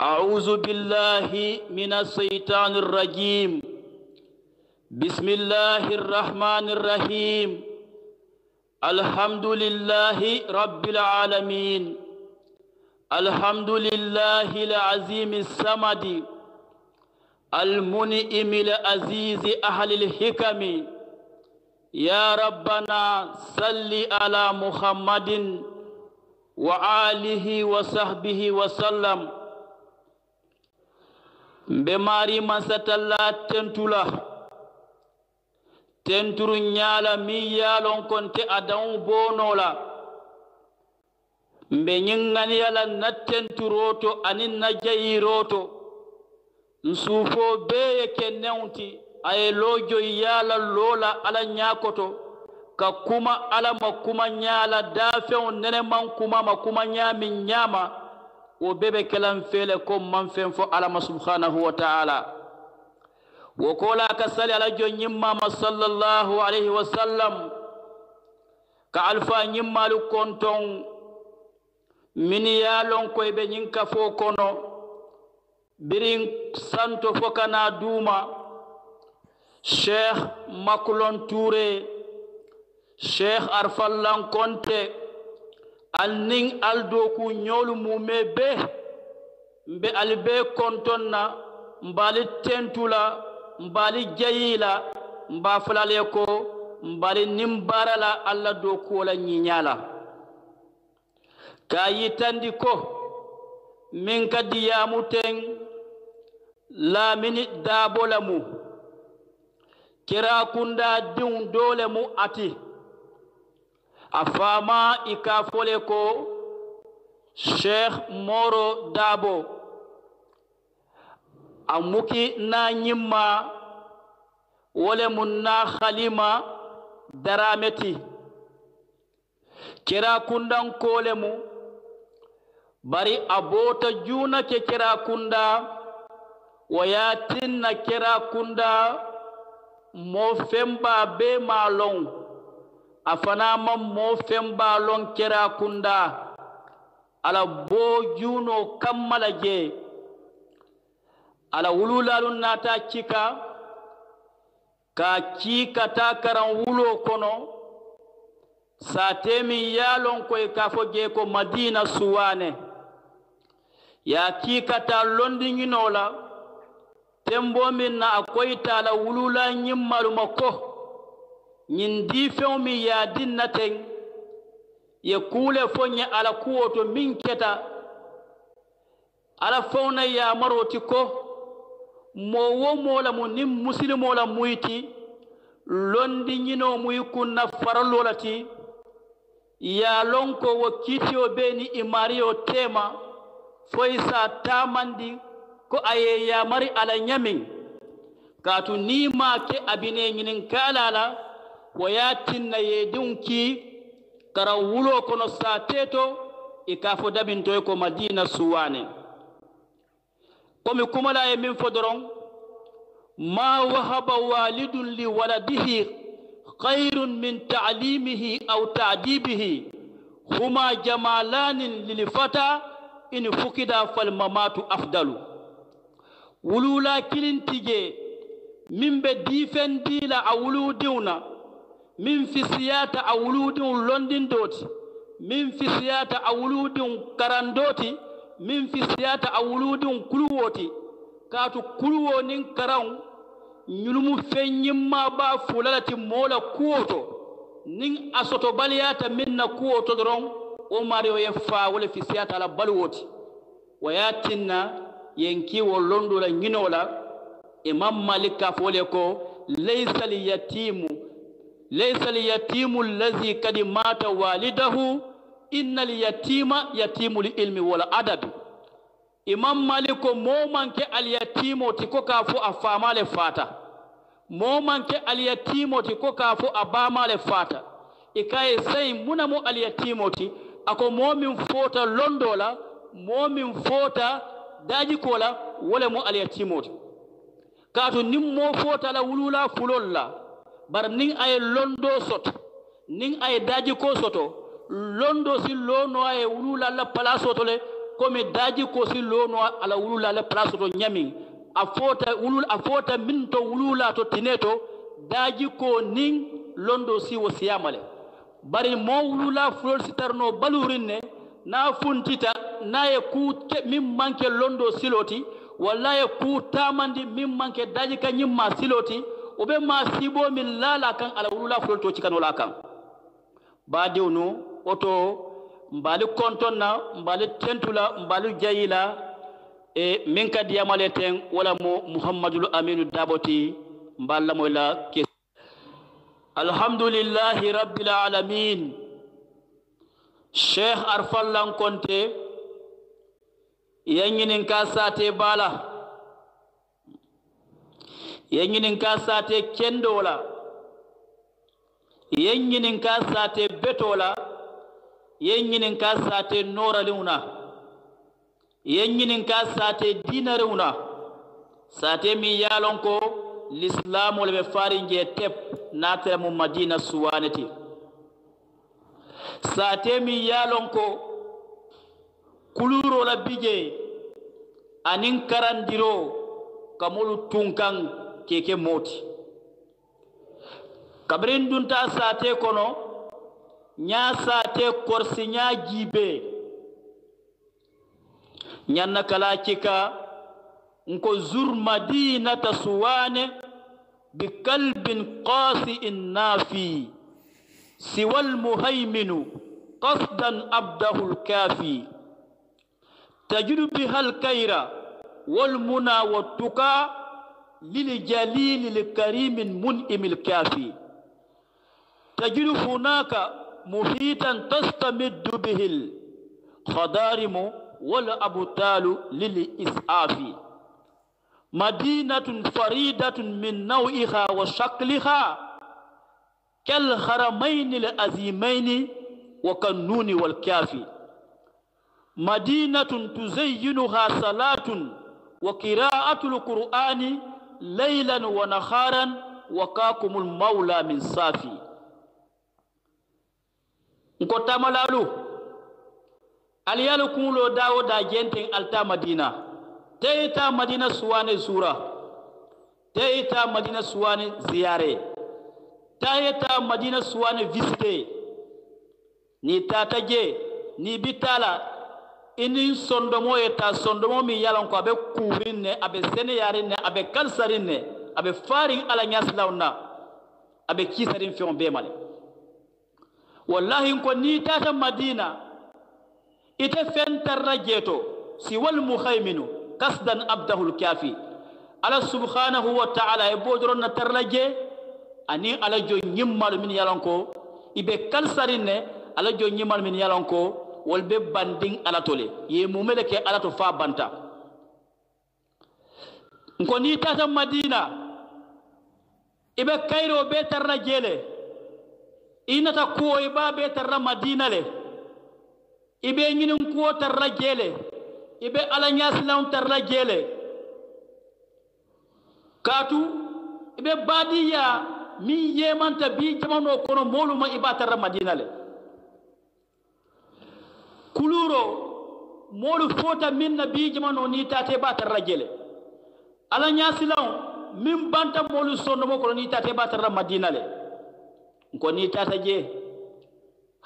أعوذ بالله من الشيطان الرجيم بسم الله الرحمن الرحيم الحمد لله رب العالمين الحمد لله العظيم الصمد المنعم العزيز أهل الحكم يا ربنا صل على محمد وآله وصحبه وسلم بماري مساتلا تنتولا تنترو نيالا ميالون كنت أدعو بونولا مبينيغاني يالا نتنتروتو أنين نجايروتو نسوفو بيه كنونتي أي لوجو يالا لولا على نياكوتو كاكوما على مكوما نيالا دافعو ننمان كوما مكوما نيامي نياما وبيبي كلام فيلكم من فين على سبحانه وتعالى وقولا كسالي على جو نيما صلى الله عليه وسلم كالفا نيما لو كونتون من يالون كوي بي نينكا فو كونو بيرين سانتو فوكانا دوما شيخ ماكولون توري شيخ ارفالان كونتي alning aldoku nyolu mume be mbe albe kontonna mbali tentula mbali jayila mba fulale ko mbali nimbarala alla doku wala nyinyala kayitandi ko min kadiyamu ten la mini dabolamu kira kunda diun dole mu ati afama ikafole ko Sheikh Moro Dabo amuki na nyimma wole munna khalima darameti kira kundan kole mu bari abota juna ke kira kunda wayatin na kira kunda mo femba be malon afana mo femba lon kira kunda ala bo juno kammala je ala wululalun nata cika ka cika ta karan wulo kono satemi yalon koy kafo je ko Madina suwane ya cika ta londi nginola tembo min na akoyta la wulula nyimmalu mako ñindi fewmi ya dinnaten ye kuule foñe ala kuwoto min keta ala fawna ya maroti ko mo womola mo nim muslimola muyti londi ñino muy kunna faralolati ya lonko wo kitio beni imario tema foy sa tamandi ko aye ya mari ala nyamin katu nima ke abine ñinin kalala wayatinna yedunki kara wulo kono sateto ikafo dabinto ko Madina suwane komi kumala e min fodoron ma wahaba walidun li waladihi khairun min ta'limihi aw ta'dibihi huma jamalanin lil fata in fukida fal mamatu afdalu wulula kilintije min be difendila awuluduna min fi siyata awuludun londin doti min fi siyata awuludun karandoti min fi siyata awuludun kuluwoti katu kuluwo nin karan nyulumu fenyimma ba fulalati mola kuoto nin asoto baliyata minna kuoto doron o mario ye fa wala fi siyata ala balwoti wayatinna yenki wo londo la ñinola imam malik ka fole ko laysa al-yatimu allazi kad mata walidahu innal yatima yatimu li ilmi wal adabi imam malik ko mo manke al yatimo ti ko ka fu afamale fata mo manke al yatimo ti ko ka fu abamale fata ikaye sai munamo al yatimo ti ako momin fota londola momin fota daji kola wala mo al yatimo ti kaatu nin mo fota la wulula fulolla bar nin ay londo soto nin ay daji ko soto londo si lono ay wulula la place soto le comme daji ko si lono ala wulula la place soto nyami a fota min to wulula to tineto daji ko nin londo si wo siyamale bari mo wulula fulol sitarno balurinne na funtita na ye ku min manke londo siloti wallahi ku tamandi min manke daji ka nyimma siloti obe ma sibo min lala kan ala wulula fulol to cikanola kan badewno oto mbali kontonna mbali tentula mbali jayila e min ka diyamale ten wala mo muhammadul aminu daboti mballa moyla ke alhamdulillahi rabbil alamin sheikh arfallan konte yanyinin ka sate bala yanyinin ka sate kendola yanyinin ka sate betola yanyinin ka sate noraluna yanyinin ka sate dinaruna sate mi yalon ko l'islamu le farinje tep nata mu madina suwanati sate mi yalon ko kuluro la bije anin karandiro kamulu tunkan keke moti kabrin dunta sate kono nya sate korsi nya jibe nyanna kala cika nko zur madinata suwane bikalbin qasi'in nafi siwal muhaiminu qasdan abdahul kafi تجد بها الكير والمنى والتقى للجليل الكريم المنعم الكافي تجد هناك محيطا تستمد به الخضارم والأبطال للإسعاف مدينة فريدة من نوعها وشكلها كالحرمين العظيمين وكالنون والكافي مدينة تزينها صلاة وقراءة القرآن ليلا ونهارا وكاكم المولى من صافي نكوتا ملالو اليالو كولو داو دا جنتين التا مدينة تيتا مدينة سواني زورا تيتا مدينة سواني زيارة تيتا مدينة سواني فيسيتي ني تاتا جي ني بيتالا ini sondomo eta sondomo mi yalan ko abe kurinne abe sene yarinne abe kalsarinne abe farin ala nyaslawna abe kisarin fion be male wallahi ko ni tata madina ite fentar rajeto si wal muhaiminu kasdan abdahul kafi ala subhanahu wa ta'ala e bodron na tarlaje ani ala jo nyimmal min yalan ko ibe kalsarinne ala jo nyimmal min yalan ko wol be banding ala tole ye mumele ke ala to fa banta ko ni tata madina ibe kayro be tarra jele inata ko iba be tarra madina le ibe nginin ko tarra jele ibe ala nyaslan tarra jele katu ibe badiya mi yemanta bi jamano kono moluma iba tarra madina le kuluro modu fota min nabi jamano ni tate batar rajele ala nyasilaw min banta molu sonno mo ko ni tate batar madina le ko ni tata je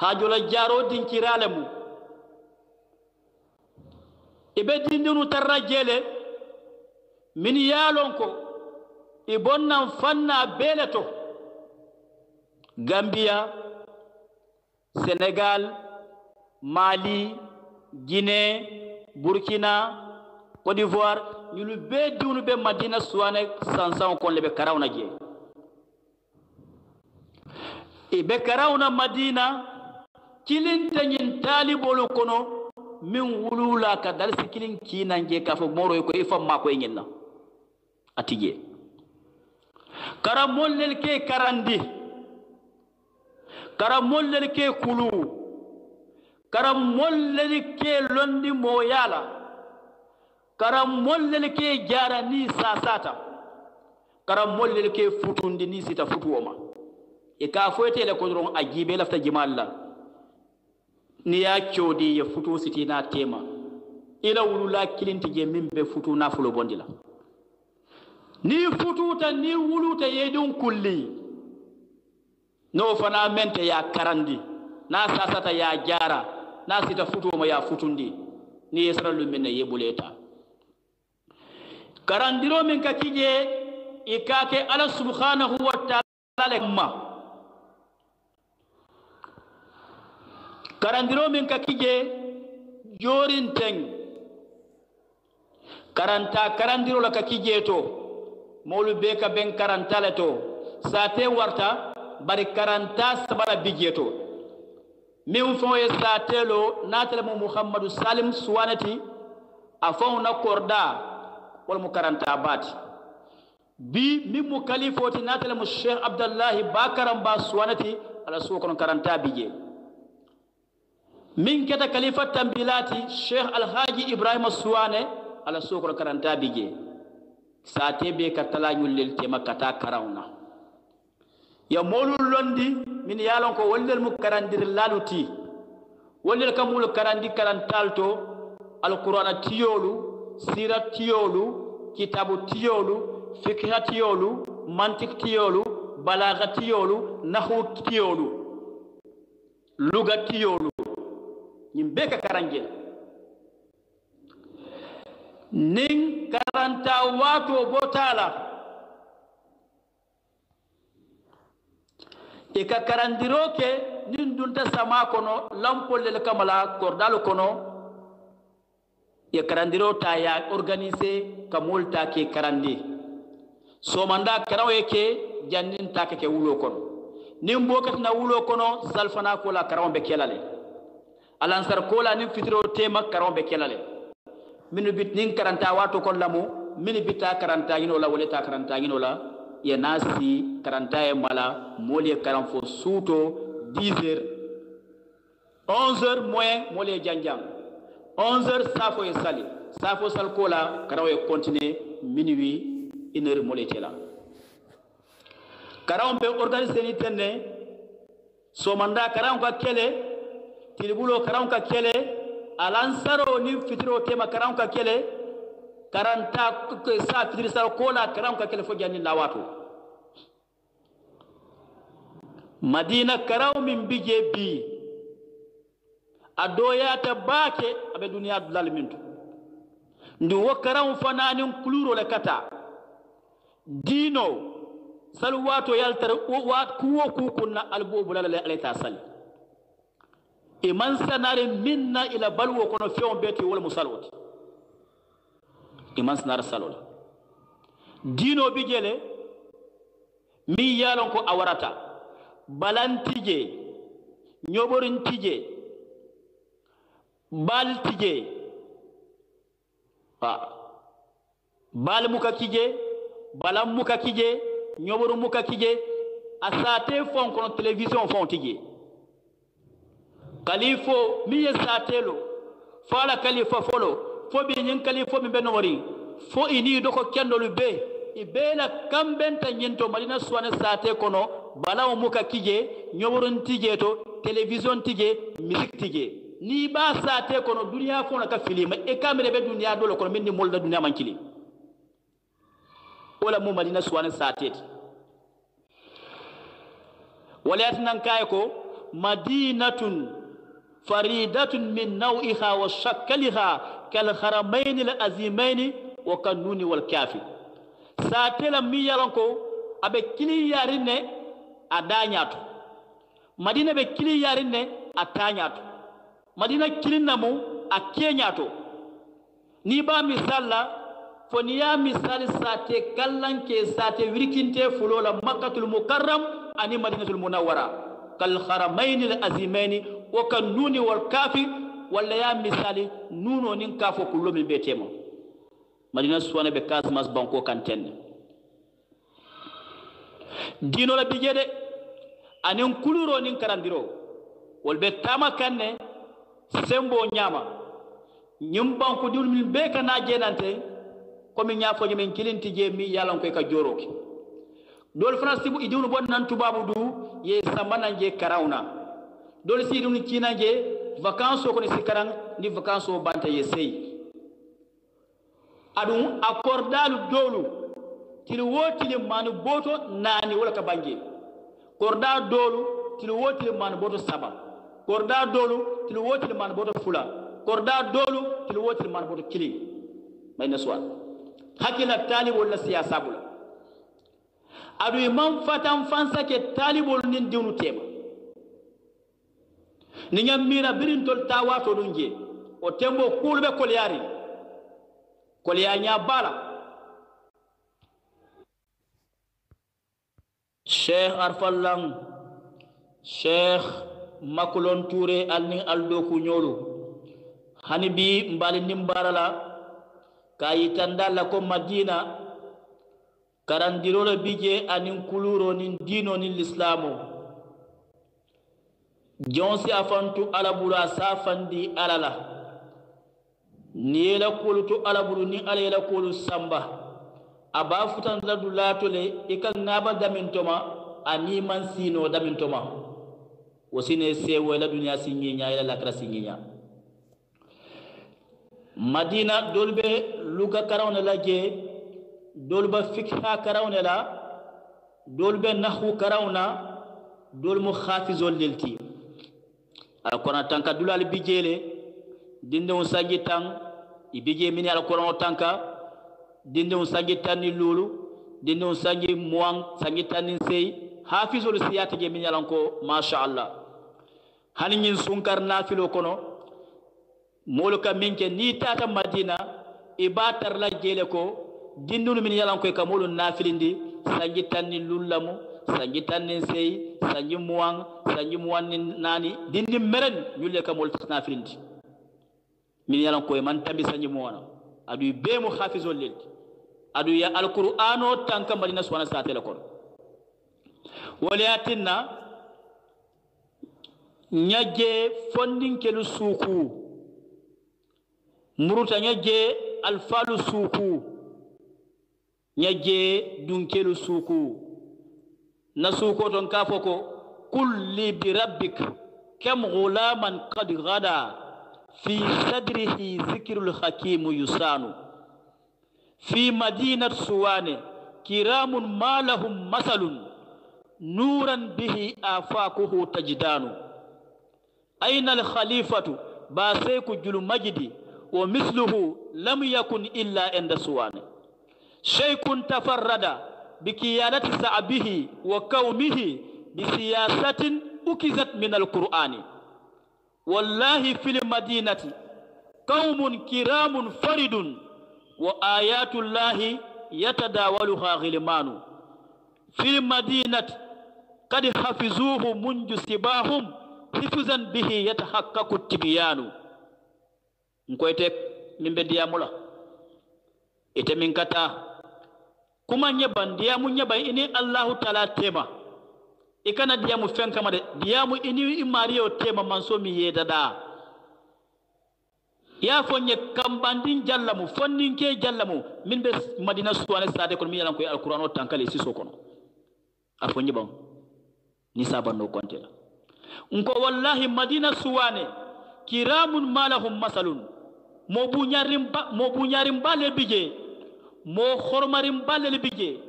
hajola jaro din kirale mu ibe dindinu tarrajele min yalon ko ibonnan fanna beleto Gambia Senegal Mali, Guinée, Burkina, Côte d'Ivoire ñulu be diwnu be Madina suwane sansan kon le be karawna je e be karawna Madina kilinta ñin talibolu kono min wulula ka dal sikilin kinanje ka fo moro ko ifa ma ko ñinna atije karamollel ke karandi karamollel ke kulu karamollel ke londi moyala karamollel ke jara ni sasata karamollel ke futundi ni sita futuwoma e ka foyete le ko ron ajibe lafta jimalla ni ya codi ya futu siti na tema ila wulula kilinti je min be futu na fulo bondila ni fututa ni wuluta yedun kulli no fana mente ya karandi na sasata ya jara na sita futu ma ya futundi ni yesralu minna yebuleta karandiro min ka kije ikake ala subhanahu wa ta'ala ma karandiro min ka kije jorin teng karanta karandiro la ka kije to molu be ka ben karanta le to sate warta bari karanta sabara bijeto min fo e satelo natale mo muhammadu salim suwanati afon na korda wal mu karanta bati bi min mu kalifoti natale mo cheikh abdallah bakaram ba suwanati ala su kon karanta bije min keta kalifa tambilati cheikh alhaji ibrahima suwane ala su kon karanta bije sate be ka talañul lel tema kata karawna ya molul londi min yalon ko wallel mu karandir laluti wallel kamul karandi karantalto alqur'ana tiyolu sirat tiyolu kitabu tiyolu fiqh tiyolu mantiq tiyolu balagha tiyolu nahwu tiyolu luga tiyolu ñim be ka karangel nin karanta wato botala e ka karandiro ke nin dunta sama kono lampol le kamala kordal kono e karandiro ta ya organiser ka molta ke karandi so manda karawe ke jannin ta ke wulo kono nin bokat na wulo kono salfana ko la karawbe kelale alansar ko la nin fitro tema karawbe kelale minu bit nin karanta wato kon lamu minu bita karanta yino la wala ta karanta yino la ya nasi karanta e mala moli karam fo suto 10h 11h moins moli janjam 11h safo e sali safo sal kola karaw e continuer minuit 1h moli tela karaw be organiser ni tenne so manda karaw ka kele tilibulo karaw ka kele alansaro ni fitiro tema karam ka kele karanta sa fitiri sar kola karam ka kele fo janni lawato madina karaw min bije bi adoya ta bake abe duniya dulal mintu ndi wo karaw fananin kuluro le kata dino salwato yaltar wat kuwo kukunna albubulal le alita sal iman sanare minna ila balwo kono fion beti wala musalwati iman sanar salol dino bijele mi yalon ko awarata balantije nyoborin tije bal tije bal muka kije balam muka kije nyoboru muka kije asate fon kono television fon tije kalifo mi satelo fala kalifa folo fo be nyin kalifo mi benno wari fo ini doko kendolu be ibela kambenta nyento malina suwane sate kono balaw muka kije nyoborun tije to television tije musique tije ni ba sate kono dunia fo na ka filima e kamere be dunia dolo kono minni molda dunia mankili wala mu malina suwane sate wala atnan kay ko madinatun faridatun min naw'iha wa shakkaliha kal haramain al azimain wa kanuni wal kafi satela mi yalanko abe kili yarine adanyatu madina be kili yarine atanyatu madina kilinamu akenyato ni ba misal la fo ni ya misal sate kallanke sate wirkinte fulola makkatul mukarram ani madinatul munawwara kal haramain al azimain wa kan nuni wal kafi walla ya misali nuno nin kafo kullo mi betema madina suwana be kasmas banko kantenne dino la bijede anin kuluro nin karandiro wol be tama kanne sembo nyama nyum banko dul min be kana jenante komi nyafo nyimen kilinti je mi yalan ko ka joroki dol france tibu idunu bon nan tubabu du ye samana je karawna dol si idunu kina je vacances ko ni sikarang ni vacances banta ye sey adum accordalu dolu til wotile manu boto nani wala ka bangi korda dolu til wotile manu boto saba korda dolu til wotile manu boto fula korda dolu til wotile manu boto kili mayna swal hakila talib wala siyasa bula adu imam fatam fansa ke talibul nin diunu tema ni nyamira birintol tawato dunje o tembo kulbe kolyari kolyanya bala Sheikh Arfallang Sheikh Makulon Touré alni aldo ku nyolu hani bi mbali nimbarala kayitanda la ko Madina karandiro bije anin kuluro nin dino nin l'islamo jonsi afantu alabura safandi alala ni la kulutu alaburu ni alela kulu samba aba futan la dulatole ikan ngaba damintoma ani man sino damintoma wasine sewe la dunya sinyinya ila lakra sinyinya Madina dolbe luga karawna laje dolba fikha karawna la dolbe nahwu karawna dol mu khafizol lilti alquran tanka dulal bijele dinde on sagi tan ibije mini alquran tanka dinde on sagi tan ni lulu dinde on sagi muang sagi tan ni sey hafizul siyati je mini alanko masha Allah hani nyin sunkar nafilo kono moluka minke ni tata Madina ibatar la jele ko dindunu min yalan koy kamolu nafilindi sangi tanni lullamu sangi tanni sey sangi muwang sangi muwanni nani dindi meren yulle kamol nafilindi min yalan koy man tabi sangi muwana adu be mu hafizol lil adu ya alqur'ano tanka Madina subhanahu wa ta'ala kon waliatinna nyaje fondinkelu suku muruta nyaje alfalu suku nyaje dunkelu suku na suko ton kafoko kulli bi rabbik kam ghulaman qad ghada fi sadrihi zikrul hakim yusanu fi madinat suwane kiramun ma lahum masalun nuran bihi afaquhu tajdanu aina al khalifatu basayku jul majdi wa misluhu lam yakun illa inda suwane شيخ تفرد بكيادة شعبه وقومه بسياسة أكزت من القرآن والله في المدينة قوم كرام فرد وآيات الله يتداولها غلمان في المدينة قد حفظوه منذ سباهم حفظا به يتحقق التبيان نكويتك من بديا مولا ite min kata kuma nyaban diamu nyaba ini Allahu taala tema ikana diamu fenka made diamu ini imariyo tema manso mi yedada ya fonye kambandin jallamu fonninke jallamu min be Madina suwane sade ko mi yalan ko alqur'ano tankale siso kono afonye bon ni sabando kontela unko wallahi Madina suwane kiramun malahum masalun mo bunyarim balle bije mo khormarim balle bije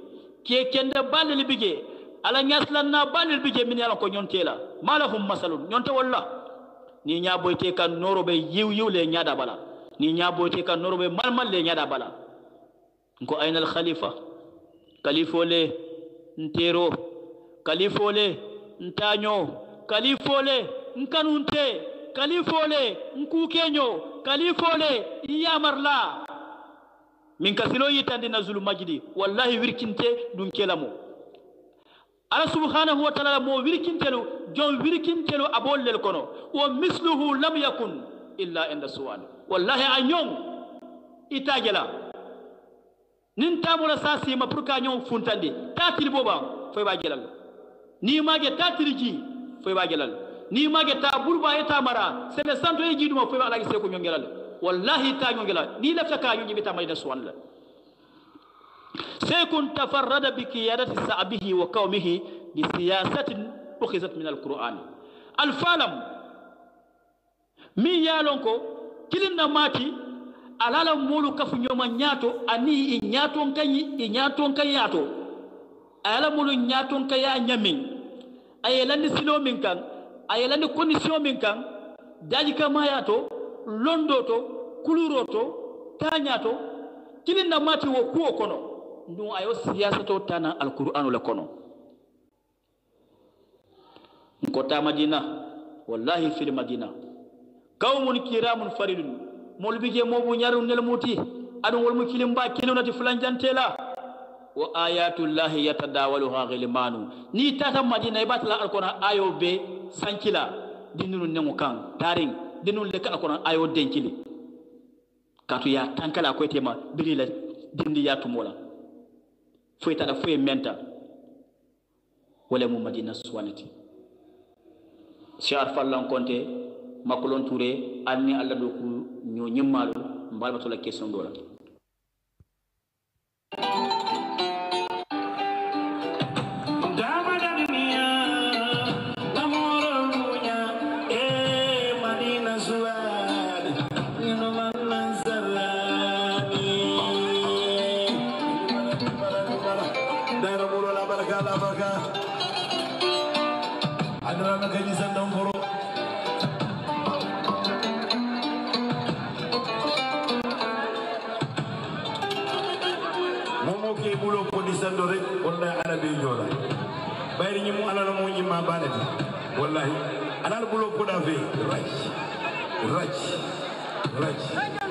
ke kende balle bije ala nyaslanna balle bije min yalla ko nyontela malahum masalun nyonte walla ni nyaboyte kan norobe yiw le nyada bala ni nyaboyte kan norobe malmal le nyada bala ko ayna al khalifa kalifole ntero kalifole ntanyo kalifole nkanunte kalifole nkukenyo kalifole iyamarla min kasilo yitandi nazulu majidi wallahi wirkinte dun kelamo ala subhanahu wa ta'ala mo wirkintelu jon wirkintelu abollel kono wa misluhu lam yakun illa inda su'al wallahi anyon itajela nin tamula sasi ma pour ka nyon funtandi tatil boba foy ba jelal ni mage tatiriji foy ba jelal ni mage ta burba eta mara c'est le santo e jiduma foy ba ala se ko nyongelal wallahi ta nyongela ni lafta ka nyongi bita mayda su'al la سيكون تفرد بقيادة شعبه وقومه بسياسة أخذت من القرآن الفالم مي يالونكو كلنا ماتي على المولو كف يوم نياتو أني نياتون كي ياتو على مولو نياتون كي يامين أي لاني سلو من كان أي لاني كونيسيون من كان دالي كما ياتو لوندوتو كولوروتو تانياتو كلنا ماتي وكو كونو نو ايو سياسه تانا القران لكونو نكوتا مدينه والله في المدينه قوم كرام فريد مولبيجي موبو نيارو نلموتي ادو ولمو كيلم با كيلوناتي فلانجانتلا وايات الله يتداولها غلمانو ني تاتا مدينه يباتلا القران ايو بي سانكيلا دينو نمو كان تارين دينو لك القران ايو دنكيلي كاتو يا تانكلا كويتيما بريلا دندي يا تومولا foy tada foy menta wala mu madina suwanati cheikh fallan konté makulon touré anni alla do ku ñoo ñimmalu mbalba to la question dola bayri ñi mu alal mo ñi ma balati wallahi alal bulo ko da fe raj